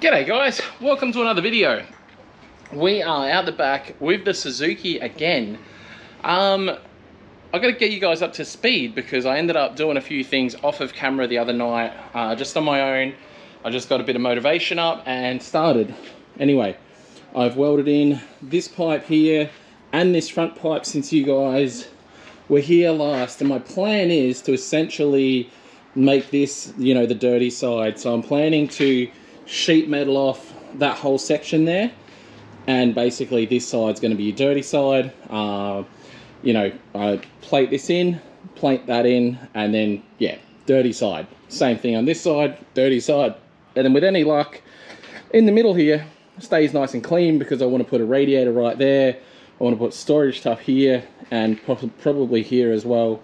G'day guys, welcome to another video. We are out the back with the Suzuki again. I gotta get you guys up to speed because I ended up doing a few things off of camera the other night, just on my own. I just got a bit of motivation up and started. Anyway, I've welded in this pipe here and this front pipe since you guys were here last, and my plan is to essentially make this, you know, the dirty side. So I'm planning to sheet metal off that whole section there, and basically this side's going to be a dirty side. You know, I plate this in, plate that in, and then yeah, dirty side. Same thing on this side, dirty side, and then with any luck in the middle here stays nice and clean because I want to put a radiator right there. I want to put storage stuff here and probably here as well.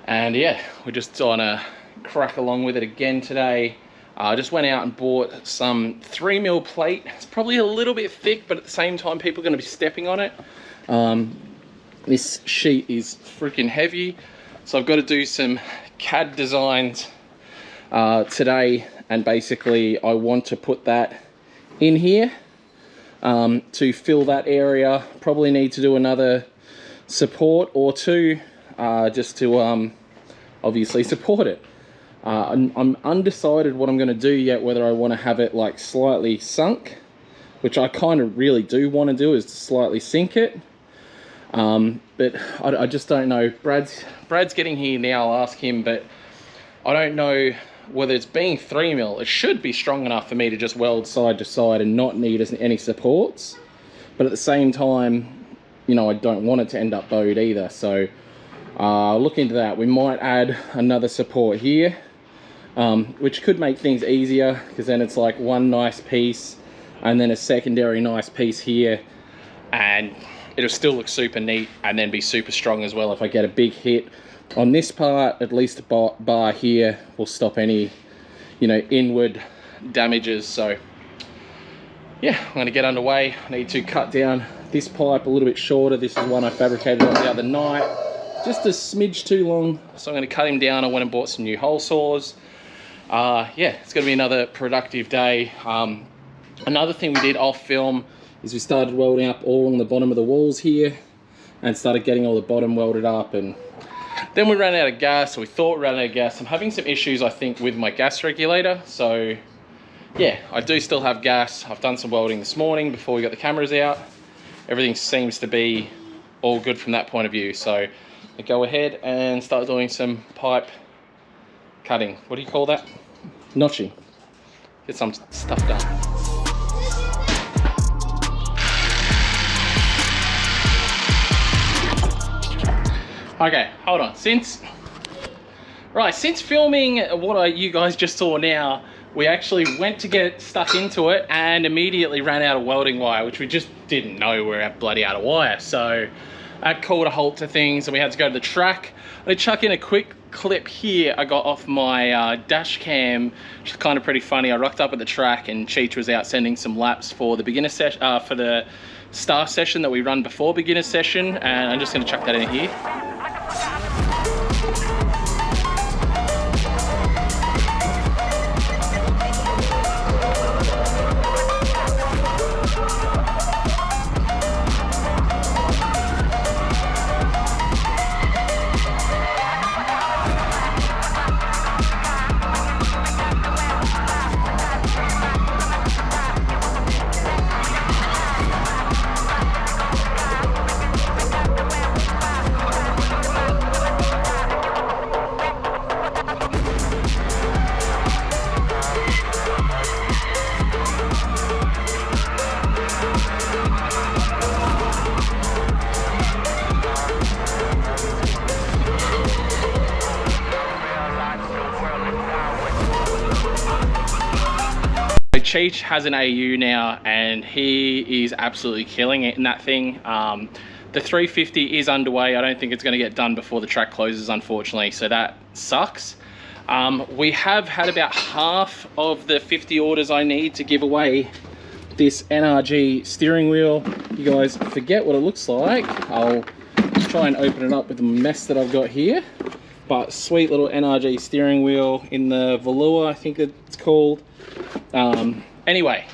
And yeah, we're just on a crack along with it again today. I just went out and bought some 3mm plate. It's probably a little bit thick, but at the same time, people are going to be stepping on it. This sheet is freaking heavy, so I've got to do some CAD designs today, and basically I want to put that in here to fill that area. Probably need to do another support or two just to obviously support it. I'm undecided what I'm going to do yet, whether I want to have it like slightly sunk, which I kind of really do want to do, is to slightly sink it. But I just don't know. Brad's getting here now, I'll ask him, but I don't know whether it's being 3mm. It should be strong enough for me to just weld side to side and not need any supports. But at the same time, you know, I don't want it to end up bowed either. So look into that. We might add another support here, which could make things easier, because then it's like one nice piece and then a secondary nice piece here, and it'll still look super neat and then be super strong as well. If I get a big hit on this part, at least the bar here will stop any, you know, inward damages. So yeah, I'm going to get underway. I need to cut down this pipe a little bit shorter. This is one I fabricated on the other night, just a smidge too long, so I'm going to cut him down. I went and bought some new hole saws. Yeah, it's going to be another productive day. Another thing we did off film is we started welding up all on the bottom of the walls here and started getting all the bottom welded up, and then we ran out of gas, so we thought we ran out of gas. I'm having some issues, I think, with my gas regulator. So yeah, I do still have gas. I've done some welding this morning before we got the cameras out. Everything seems to be all good from that point of view. So I go ahead and start doing some pipe cutting. What do you call that? Notching. Get some stuff done. Okay, hold on. Since filming what you guys just saw now, we actually went to get stuck into it and immediately ran out of welding wire, which we just didn't know we were bloody out of wire. So that called a halt to things, and we had to go to the track. I chuck in a quick clip here I got off my dash cam, which is kind of pretty funny. I rocked up at the track and Cheech was out sending some laps for the beginner session, for the staff session that we run before beginner session, and I'm just going to chuck that in here. Cheech has an AU now and he is absolutely killing it in that thing. The 350 is underway. I don't think it's going to get done before the track closes, unfortunately, so that sucks. We have had about half of the 50 orders I need to give away this NRG steering wheel. You guys forget what it looks like. I'll just try and open it up with the mess that I've got here. But sweet little NRG steering wheel in the velour, I think it's called. Anyway,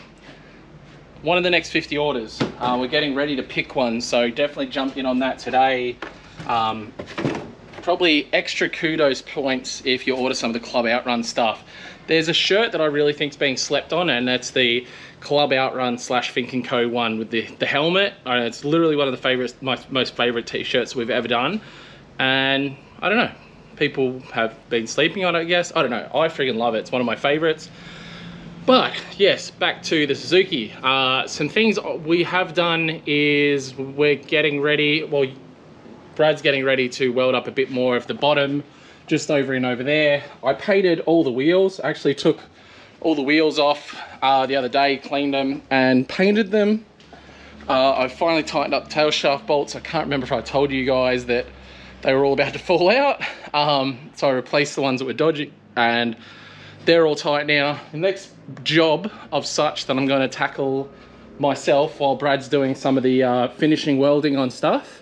one of the next 50 orders. We're getting ready to pick one, so definitely jump in on that today. Probably extra kudos points if you order some of the Club Outrun stuff. There's a shirt that I really think's being slept on, and that's the Club Outrun / Fink & Co one with the helmet. It's literally one of the most favorite t-shirts we've ever done. And I don't know, people have been sleeping on it, I guess. I don't know, I freaking love it. It's one of my favorites. But yes, back to the Suzuki. Some things we have done is we're getting ready, well, Brad's getting ready to weld up a bit more of the bottom just over and over there. I painted all the wheels. I actually took all the wheels off the other day, cleaned them and painted them. I finally tightened up the tail shaft bolts. I can't remember if I told you guys that they were all about to fall out. So I replaced the ones that were dodgy and they're all tight now. The next job of such that I'm going to tackle myself while Brad's doing some of the finishing welding on stuff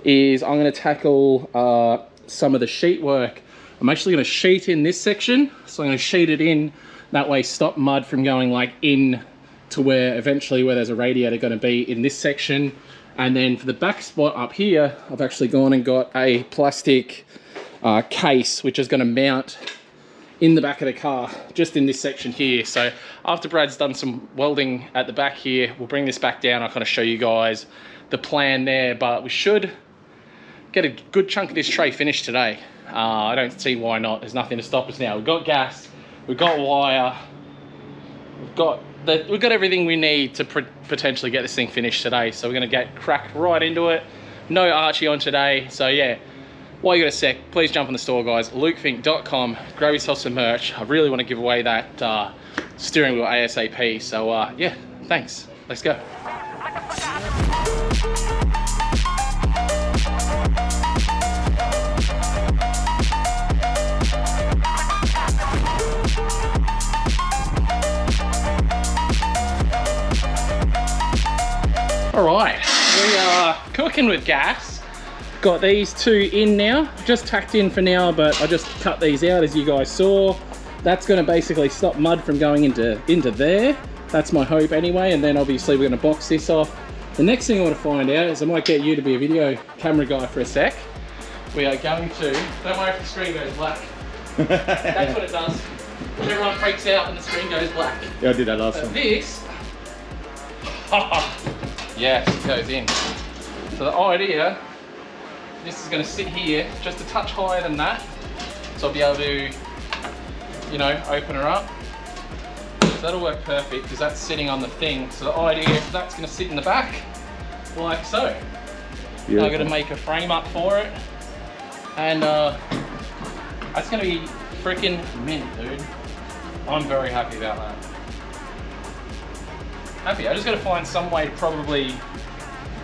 is I'm going to tackle some of the sheet work. I'm actually going to sheet in this section, so I'm going to sheet it in, that way stop mud from going like in to where eventually where there's a radiator going to be in this section. And then for the back spot up here, I've actually gone and got a plastic case which is going to mount in the back of the car, just in this section here. So after Brad's done some welding at the back here, we'll bring this back down. I'll kind of show you guys the plan there, but we should get a good chunk of this tray finished today. I don't see why not. There's nothing to stop us now. We've got gas, we've got wire, we've got everything we need to potentially get this thing finished today. So we're gonna get cracked right into it. No Archie on today. So yeah, while you got a sec, please jump on the store, guys. LukeFink.com, grab yourself some merch. I really want to give away that steering wheel ASAP. So yeah, thanks. Let's go. All right, we are cooking with gas. Got these two in now, just tacked in for now, but I just cut these out as you guys saw. That's going to basically stop mud from going into there. That's my hope anyway, and then obviously we're going to box this off. The next thing I want to find out is I might get you to be a video camera guy for a sec. We are going to, don't worry if the screen goes black. That's what it does. Everyone freaks out when the screen goes black. Yeah, I did that last time. This, yes, it goes in. So the idea, this is going to sit here just a touch higher than that. So I'll be able to, you know, open her up. So that'll work perfect because that's sitting on the thing. So the idea is that's going to sit in the back like so. Now I'm going to make a frame up for it. And that's going to be freaking mint, dude. I'm very happy about that. Happy. I just got to find some way to probably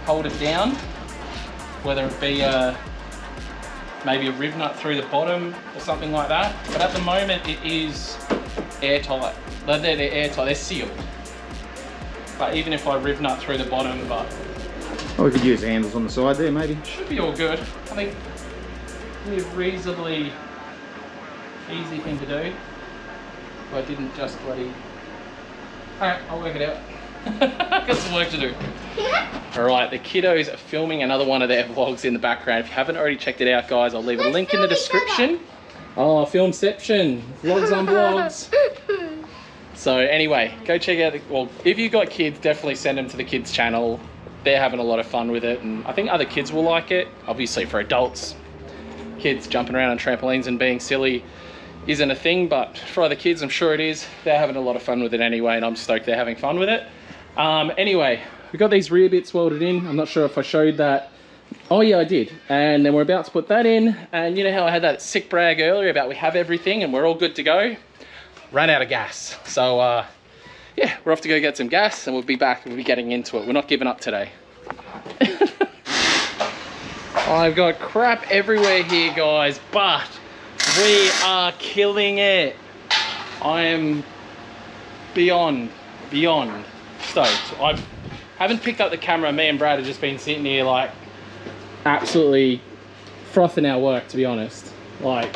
hold it down, whether it be maybe a rib nut through the bottom or something like that. But at the moment it is airtight. They're airtight, they're sealed. But even if I rib nut through the bottom, but... Oh, we could use handles on the side there maybe. Should be all good. I think it's a reasonably easy thing to do. If I didn't just bloody... Alright, I'll work it out. Got some work to do. Alright, the kiddos are filming another one of their vlogs in the background. If you haven't already checked it out, guys, I'll leave a link in the description. Oh, Filmception. Vlogs on vlogs. So anyway, go check out well, if you've got kids, definitely send them to the kids channel. They're having a lot of fun with it, and I think other kids will like it. Obviously for adults, kids jumping around on trampolines and being silly isn't a thing, but for other kids, I'm sure it is. They're having a lot of fun with it anyway, and I'm stoked they're having fun with it. Anyway, we've got these rear bits welded in. I'm not sure if I showed that. Oh yeah, I did. And then we're about to put that in. And you know how I had that sick brag earlier about we have everything and we're all good to go? Ran out of gas. So yeah, we're off to go get some gas and we'll be back. We'll be getting into it. We're not giving up today. I've got crap everywhere here, guys, but we are killing it. I am beyond stoked. I haven't picked up the camera. Me and Brad have just been sitting here like absolutely frothing our work, to be honest. Like,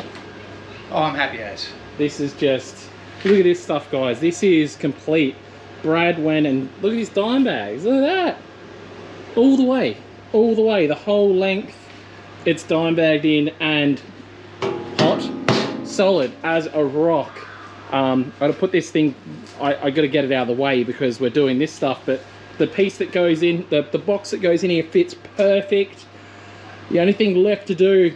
oh, I'm happy as. This is just, look at this stuff, guys. This is complete. Brad went and look at these dime bags. Look at that. All the way, the whole length. It's dime bagged in and hot, solid as a rock. I gotta put this thing, I gotta get it out of the way because we're doing this stuff, but the piece that goes in, the box that goes in here fits perfect. The only thing left to do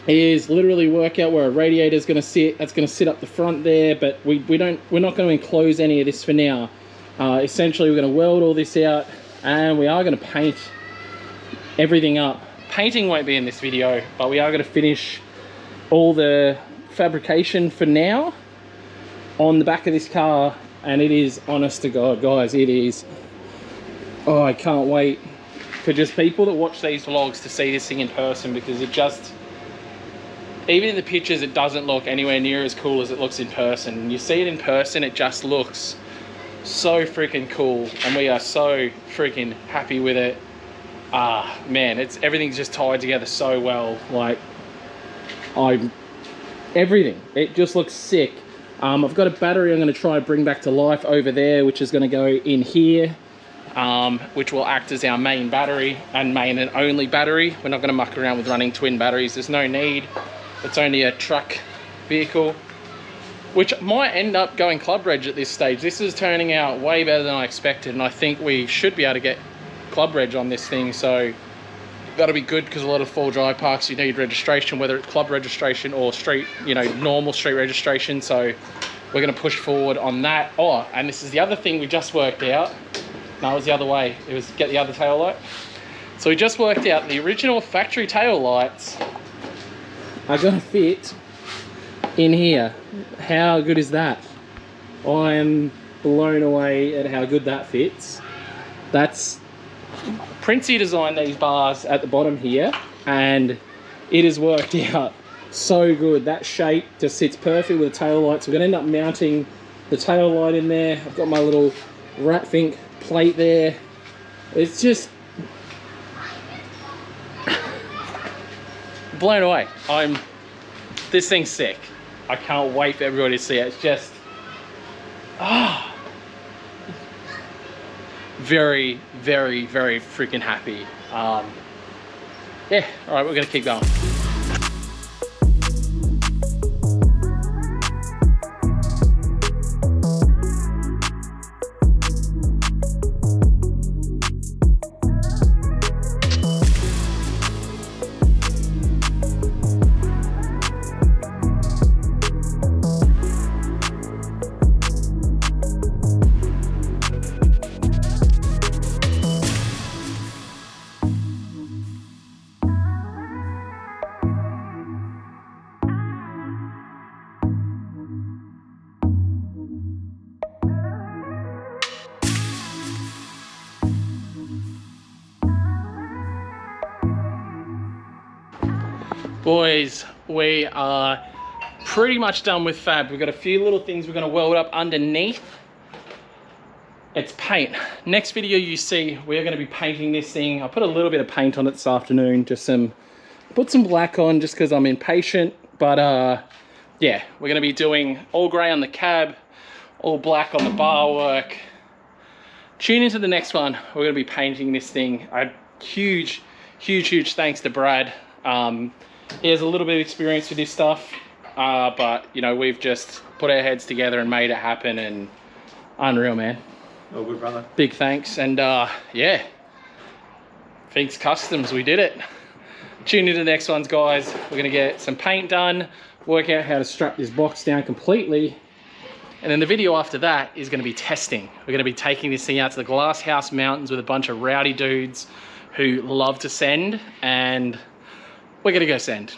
is literally work out where a radiator is gonna sit. That's gonna sit up the front there, but we're not gonna enclose any of this for now. Essentially, we're gonna weld all this out and we are gonna paint everything up. Painting won't be in this video, but we are gonna finish all the fabrication for now on the back of this car, and it is, honest to God, guys, it is, oh, I can't wait for just people that watch these vlogs to see this thing in person, because it just, even in the pictures, it doesn't look anywhere near as cool as it looks in person. You see it in person, it just looks so freaking cool, and we are so freaking happy with it. Man, everything's just tied together so well. Like, everything, it just looks sick. I've got a battery I'm going to try and bring back to life over there, which is going to go in here, which will act as our main battery and main and only battery. We're not going to muck around with running twin batteries. There's no need. It's only a truck vehicle, which might end up going club reg at this stage. This is turning out way better than I expected, and I think we should be able to get club reg on this thing, so that'll be good, because a lot of 4-Dry parks you need registration, whether it's club registration or street, you know, normal street registration. So we're going to push forward on that. Oh, and this is the other thing we just worked out. No, it was the other way. It was get the other tail light. So we just worked out the original factory tail lights are going to fit in here. How good is that? I am blown away at how good that fits. That's Princey designed these bars at the bottom here, and it has worked out so good. That shape just sits perfect with the tail lights. We're going to end up mounting the tail light in there. I've got my little Fink plate there. It's just blown away. This thing's sick. I can't wait for everybody to see it. It's just very, very, very freaking happy. Yeah, all right, we're gonna keep going. Boys, we are pretty much done with fab. We've got a few little things we're going to weld up underneath. It's paint. Next video you see, we're going to be painting this thing. I put a little bit of paint on it this afternoon, put some black on just because I'm impatient. But yeah, we're going to be doing all grey on the cab, all black on the bar work. Tune into the next one. We're going to be painting this thing. A huge thanks to Brad. He has a little bit of experience with this stuff, but you know, we've just put our heads together and made it happen, and unreal, man. Oh, good brother. Big thanks. And yeah, Fink's Customs, we did it. Tune into the next ones, guys. We're gonna get some paint done, work out how to strap this box down completely, and then the video after that is gonna be testing. We're gonna be taking this thing out to the Glass House Mountains with a bunch of rowdy dudes who love to send, and we're gonna go send.